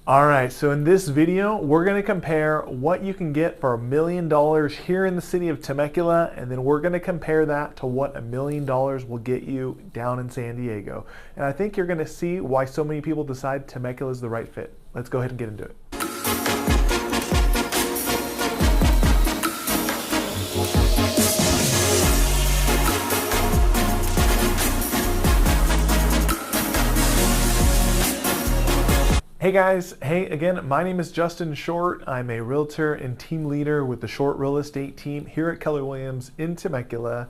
All right, so in this video, we're gonna compare what you can get for $1 million here in the city of Temecula, and then we're gonna compare that to what $1 million will get you down in San Diego. And I think you're gonna see why so many people decide Temecula is the right fit. Let's go ahead and get into it. Hey guys, hey again, my name is Justin Short. I'm a realtor and team leader with the Short Real Estate team here at Keller Williams in Temecula.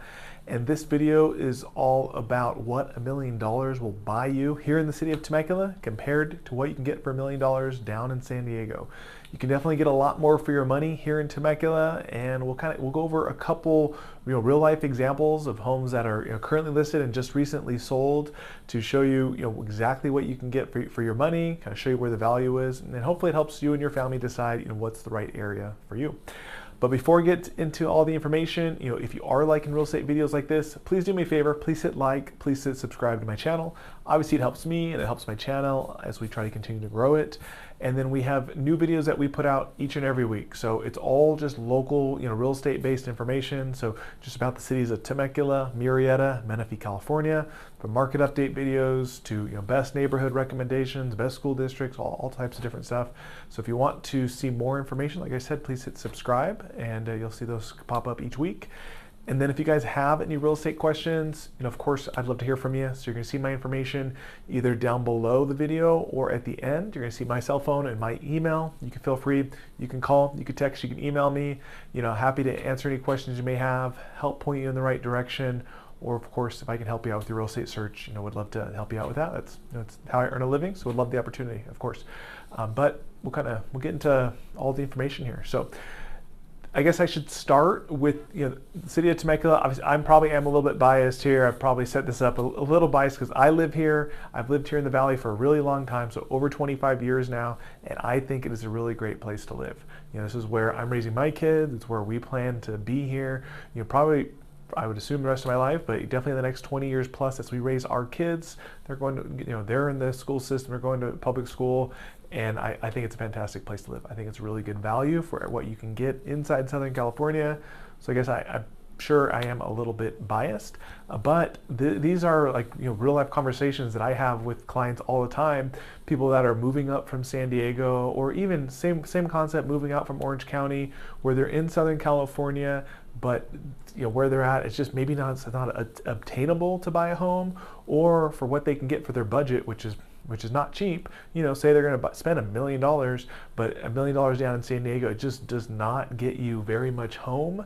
And this video is all about what $1 million will buy you here in the city of Temecula compared to what you can get for $1 million down in San Diego. You can definitely get a lot more for your money here in Temecula, and we'll go over a couple real life examples of homes that are currently listed and just recently sold to show you, exactly what you can get for your money, kind of show you where the value is, and then hopefully it helps you and your family decide what's the right area for you. But before we get into all the information, if you are liking real estate videos like this, please do me a favor, please hit like, please hit subscribe to my channel. Obviously it helps me and it helps my channel as we try to continue to grow it. And then we have new videos that we put out each and every week. So it's all just local, real estate based information. So just about the cities of Temecula, Murrieta, Menifee, California, from market update videos to best neighborhood recommendations, best school districts, all types of different stuff. So if you want to see more information, like I said, please hit subscribe and you'll see those pop up each week. And then if you guys have any real estate questions, of course, I'd love to hear from you. So you're gonna see my information either down below the video or at the end. You're gonna see my cell phone and my email. You can feel free, you can call, you can text, you can email me. Happy to answer any questions you may have, help point you in the right direction. Or of course, if I can help you out with your real estate search, would love to help you out with that. That's how I earn a living, so would love the opportunity, of course. But we'll get into all the information here. So I guess I should start with the city of Temecula. Obviously, I probably am a little bit biased here. I've probably set this up a little biased because I live here. I've lived here in the Valley for a really long time, so over 25 years now, and I think it is a really great place to live. This is where I'm raising my kids. It's where we plan to be here. Probably, I would assume the rest of my life, but definitely the next 20 years plus as we raise our kids. They're going to, they're in the school system, they're going to public school, and I think it's a fantastic place to live. I think it's really good value for what you can get inside Southern California. So I guess I'm sure I am a little bit biased, but these are real life conversations that I have with clients all the time. People that are moving up from San Diego, or even same concept, moving out from Orange County, where they're in Southern California, but where they're at, it's just maybe not obtainable to buy a home, or for what they can get for their budget, which is not cheap. Say they're going to spend $1 million, but $1 million down in San Diego, it just does not get you very much home,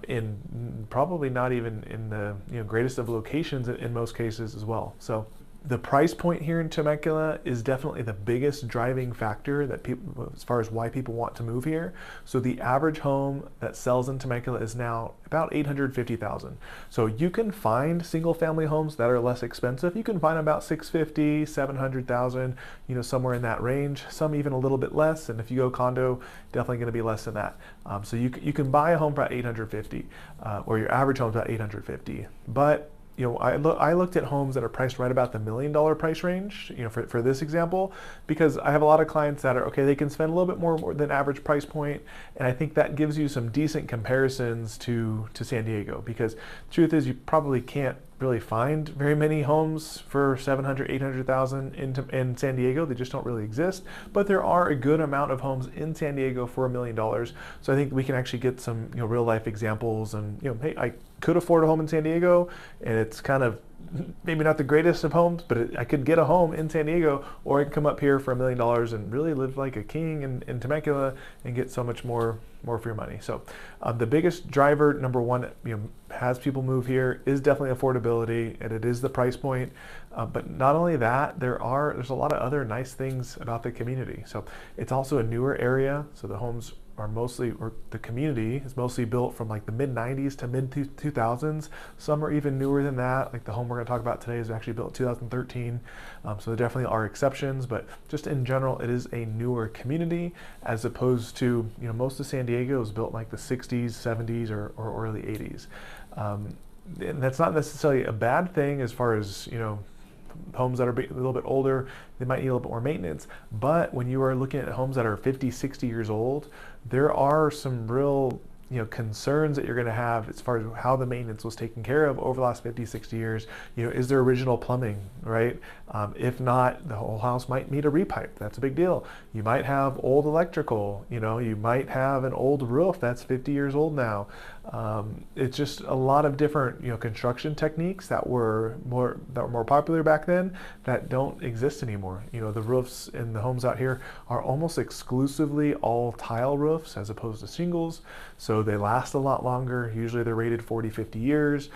in probably not even in the greatest of locations in most cases as well. So the price point here in Temecula is definitely the biggest driving factor that people, as far as why people want to move here. So the average home that sells in Temecula is now about $850,000. So you can find single family homes that are less expensive. You can find about $650,000, $700,000, somewhere in that range. Some even a little bit less. And if you go condo, definitely going to be less than that. So you can buy a home for about $850,000, or your average home is about $850,000. But I looked at homes that are priced right about the $1 million price range, for this example, because I have a lot of clients that are, okay, they can spend a little bit more than average price point, and I think that gives you some decent comparisons to San Diego, because the truth is you probably can't really find very many homes for $700,000, $800,000 in San Diego. They just don't really exist, but there are a good amount of homes in San Diego for $1 million. So I think we can actually get some real life examples, and hey, I could afford a home in San Diego, and it's kind of maybe not the greatest of homes, but I could get a home in San Diego, or I can come up here for $1 million and really live like a king in Temecula and get so much more for your money. So the biggest driver, number one, has people move here is definitely affordability, and it is the price point. But not only that, there's a lot of other nice things about the community. So it's also a newer area, so the homes are mostly, or the community is mostly built from like the mid 90s to mid 2000s. Some are even newer than that. Like the home we're going to talk about today is actually built in 2013. So there definitely are exceptions, but just in general, it is a newer community as opposed to, most of San Diego is built in like the 60s, 70s, or early 80s. And that's not necessarily a bad thing as far as, homes that are a little bit older, they might need a little bit more maintenance. But when you are looking at homes that are 50, 60 years old, there are some real concerns that you're going to have as far as how the maintenance was taken care of over the last 50, 60 years. Is there original plumbing, right? If not, the whole house might need a repipe. That's a big deal. You might have old electrical, you might have an old roof that's 50 years old now. It's just a lot of different, construction techniques that were more popular back then that don't exist anymore. The roofs in the homes out here are almost exclusively all tile roofs as opposed to shingles. So they last a lot longer. Usually they're rated 40, 50 years.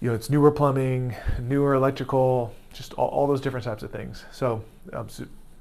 It's newer plumbing, newer electrical, just all those different types of things. So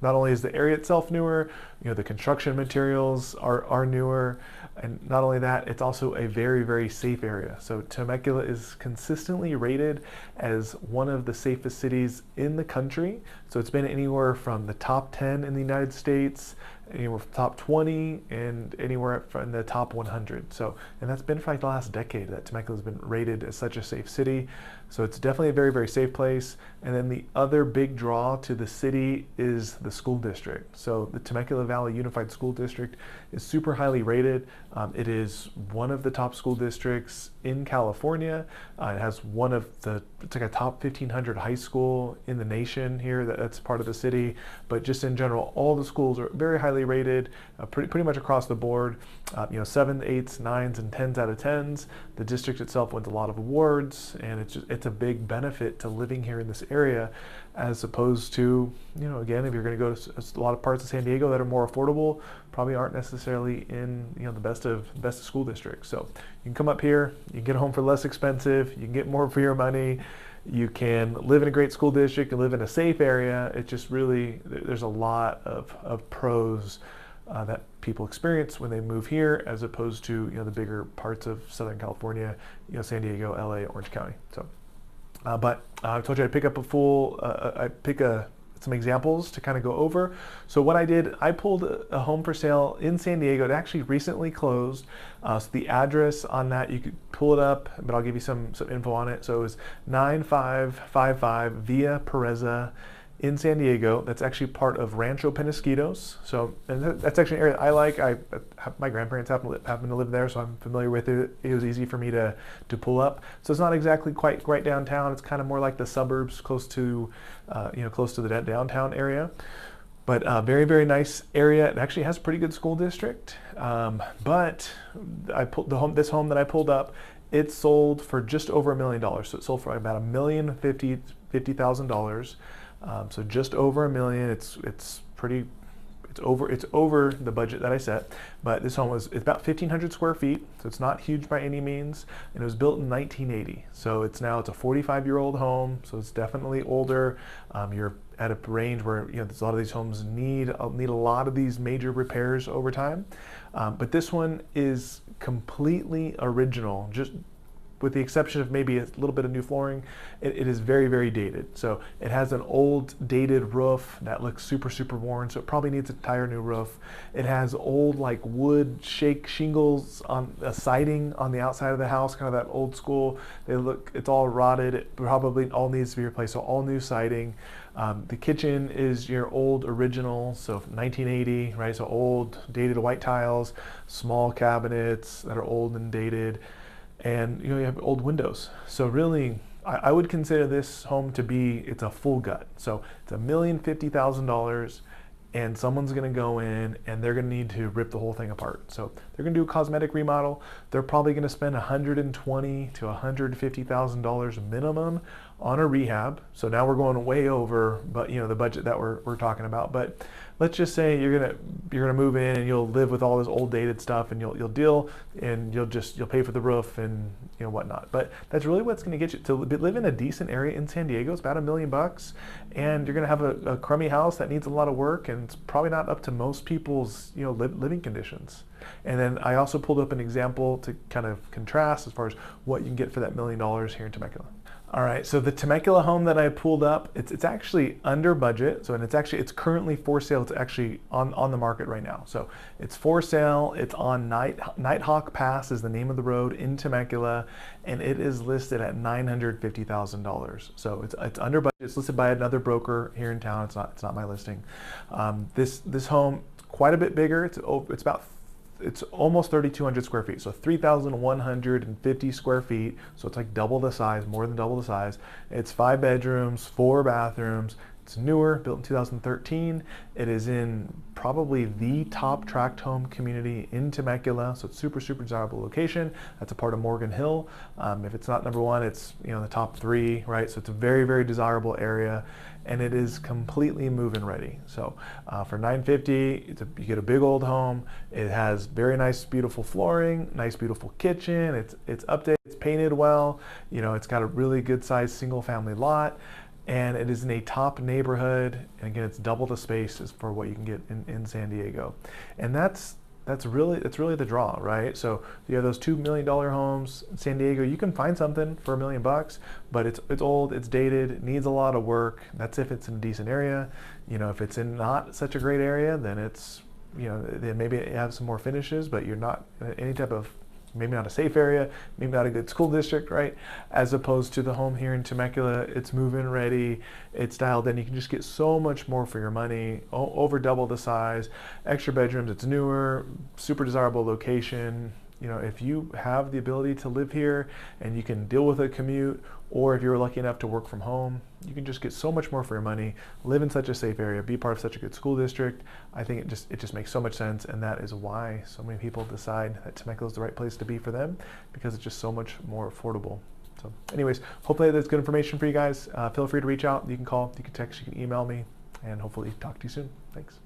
not only is the area itself newer, the construction materials are newer, and not only that, it's also a very, very safe area. So Temecula is consistently rated as one of the safest cities in the country. So it's been anywhere from the top 10 in the United States, anywhere from top 20, and anywhere from the top 100. So, and that's been for like the last decade that Temecula has been rated as such a safe city. So it's definitely a very, very safe place. And then the other big draw to the city is the school district. So the Temecula Valley Unified School District is super highly rated. It is one of the top school districts in California. It has it's like a top 1,500 high school in the nation here that's part of the city. But just in general, all the schools are very highly rated, pretty much across the board. 7s, 8s, 9s, and 10s out of 10s. The district itself wins a lot of awards, and it's a big benefit to living here in this area, as opposed to, again, if you're going to go to a lot of parts of San Diego that are more affordable, probably aren't necessarily in the best of school districts. So you can come up here, you can get a home for less expensive, you can get more for your money, you can live in a great school district and live in a safe area. It just really, there's a lot of pros that people experience when they move here, as opposed to the bigger parts of Southern California, San Diego, LA, Orange County. So, but I told you I'd pick up some examples to kind of go over. So what I did, I pulled a home for sale in San Diego. It actually recently closed. So the address on that, you could pull it up, but I'll give you some info on it. So it was 9555 Via Pereza in San Diego. That's actually part of Rancho Penasquitos. So, and that's actually an area I like. My grandparents happen to live there, so I'm familiar with it. It was easy for me to pull up. So it's not exactly quite right downtown. It's kind of more like the suburbs, close to the downtown area. But very, very nice area. It actually has a pretty good school district. But I pulled this home that I pulled up, it sold for just over $1 million. So it sold for about $1,050,000. So just over $1 million. It's over the budget that I set. But this home it's about 1,500 square feet, so it's not huge by any means. And it was built in 1980. So it's a 45-year-old home. So it's definitely older. You're at a range where a lot of these homes need a lot of these major repairs over time. But this one is completely original, just with the exception of maybe a little bit of new flooring. It is very, very dated. So it has an old dated roof that looks super, super worn. So it probably needs an entire new roof. It has old like wood shingles on a siding on the outside of the house, kind of that old school. It's all rotted. It probably all needs to be replaced. So all new siding. The kitchen is your old original, so 1980, right? So old dated white tiles, small cabinets that are old and dated. And you have old windows. So really, I would consider this home to be, it's a full gut. So it's $1,050,000, and someone's gonna go in and they're gonna need to rip the whole thing apart. So they're gonna do a cosmetic remodel. They're probably gonna spend $120,000 to $150,000 minimum on a rehab. So now we're going way over, but the budget that we're talking about. But let's just say you're gonna move in and you'll live with all this old dated stuff, and you'll deal, and you'll pay for the roof and whatnot. But that's really what's gonna get you to live in a decent area in San Diego. It's about $1 million, and you're gonna have a crummy house that needs a lot of work, and it's probably not up to most people's living conditions. And then I also pulled up an example to kind of contrast as far as what you can get for that $1 million here in Temecula. All right, so the Temecula home that I pulled up, it's actually under budget. So, and it's currently for sale. It's actually on the market right now. So it's for sale. It's on Nighthawk Pass is the name of the road in Temecula, and it is listed at $950,000. So it's under budget. It's listed by another broker here in town. It's not my listing. This home, quite a bit bigger. It's almost 3,200 square feet, so 3,150 square feet. So it's like double the size, more than double the size. It's 5 bedrooms, 4 bathrooms. It's newer, built in 2013. It is in probably the top tract home community in Temecula, so it's super desirable location. That's a part of Morgan Hill. If it's not number one, it's the top 3, right? So it's a very desirable area, and it is completely move-in ready. So for $950, you get a big old home. It has very nice, beautiful flooring, nice, beautiful kitchen. It's updated, it's painted well. It's got a really good sized single family lot. And it is in a top neighborhood, and again, it's double the space as for what you can get in San Diego, and that's really the draw, right? So you have those $2 million homes in San Diego. You can find something for $1 million, but it's old, it's dated, it needs a lot of work. That's if it's in a decent area. If it's in not such a great area, then it's then maybe it has some more finishes, but you're not in any type of, maybe not a safe area, maybe not a good school district, right? As opposed to the home here in Temecula, it's move-in ready, it's dialed in. You can just get so much more for your money, over double the size, extra bedrooms, it's newer, super desirable location. If you have the ability to live here and you can deal with a commute, or if you're lucky enough to work from home, you can just get so much more for your money, live in such a safe area, be part of such a good school district. I think it just makes so much sense, and that is why so many people decide that Temecula is the right place to be for them, because it's just so much more affordable. So anyways, hopefully that's good information for you guys. Feel free to reach out. You can call, you can text, you can email me, and hopefully talk to you soon. Thanks.